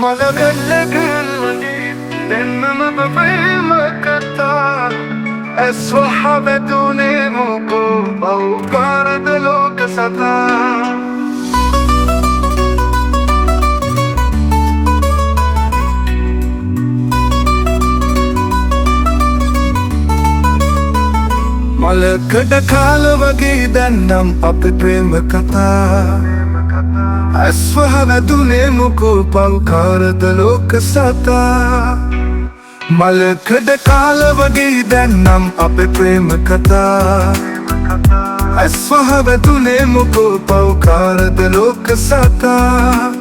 ملغلقل لأنما بفهمك التار أسوح بدون موقوف أو قارد لو كسدار මලකට කාල වගේ දැන්නම් අපේ ප්‍රේම කතා ඇස්වහ වැදුනේ මොකෝ පංකාරද ලෝක සතා මලකට කාල වගේ දැන්නම් අපේ ප්‍රේම කතා ඇස්වහ වැදුනේ මොකෝ පංකාරද ලෝක සතා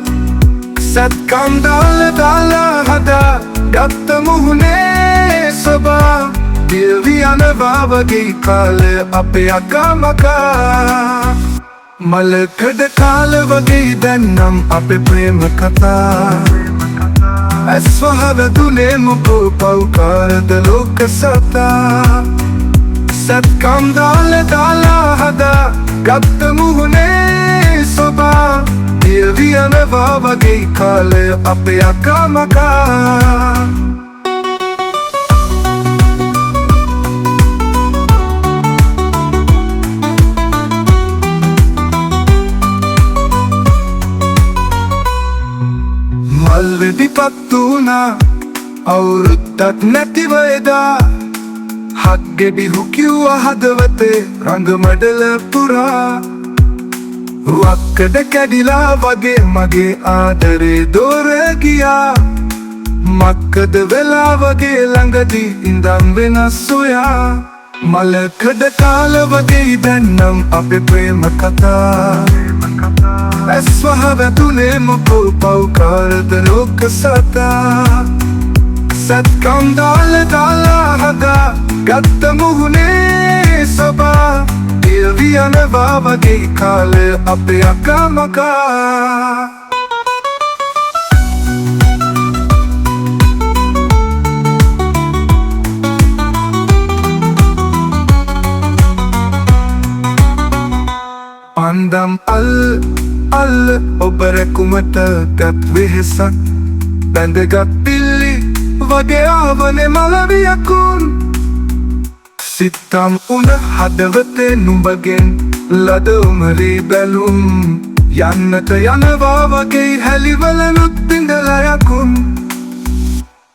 සත්කම් දාලා හදා ගත්ත මුහුණේ සබා දිවි යනවා වගේ කාලය අපේ අකමකා මලකඩ කාල වගේ දැන්නම් අපේ ප්‍රේම කතා ඇස්වහ වැදුනේ මොකෝ පෞකාරද ලෝක සතා සත්කම් දාලා හදා ගත්ත මුහුණේ සොබා දිවි යනවා වගේ කාලය අපේ අකමකා මල්වෙඩිපත් වුණා අවුරුද්දක් නැතිව එදා හක්ගෙඩි හුකිව්වා හදවතේ රංගමඩල පුරා වක්කඩ කැඩිලා වගේ මගේ ආදරේ දොර ගියා මක්කද වෙලා වගේ ළඟදී ඉඳන් වෙනස් සොයා මලකඩ කාල වගේ දැන්නම් අපේ ප්‍රේම කතා ඇස්වහ වැදුනේ මොකෝ පෞකාරද ලෝක සතා සත්කම් දාලා හදා ගත්ත මුහුණේ සබා දිවි යනවා වගේ කාලය අපේ අකමකා පන්දම් අල්ල ඔබ රැකුමට ගත් වෙහෙසක් බැඳගත් පිල්ලි වගේ ආවනේ මලවියකුන් සිත්තම් උන හදවතේ නුඹගෙන් ලද උමරේ බැලුම් යන්නට යනවා වගේ හැලිවලනුත් පිඳලා යකුන්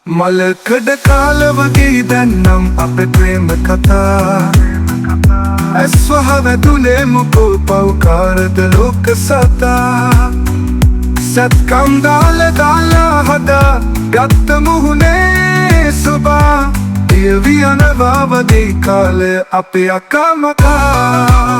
මලකඩ කාල වගේ දැන්නම් අපේ ප්‍රේම කතා ඇස්වහ වැදුනේ මොකෝ පෞකාරද ලෝක සතා සත්කම් දාලා හදා ගත්ත මුහුණේ සොබා දිවි යනවා වගේ කාලය අපේ අකමකා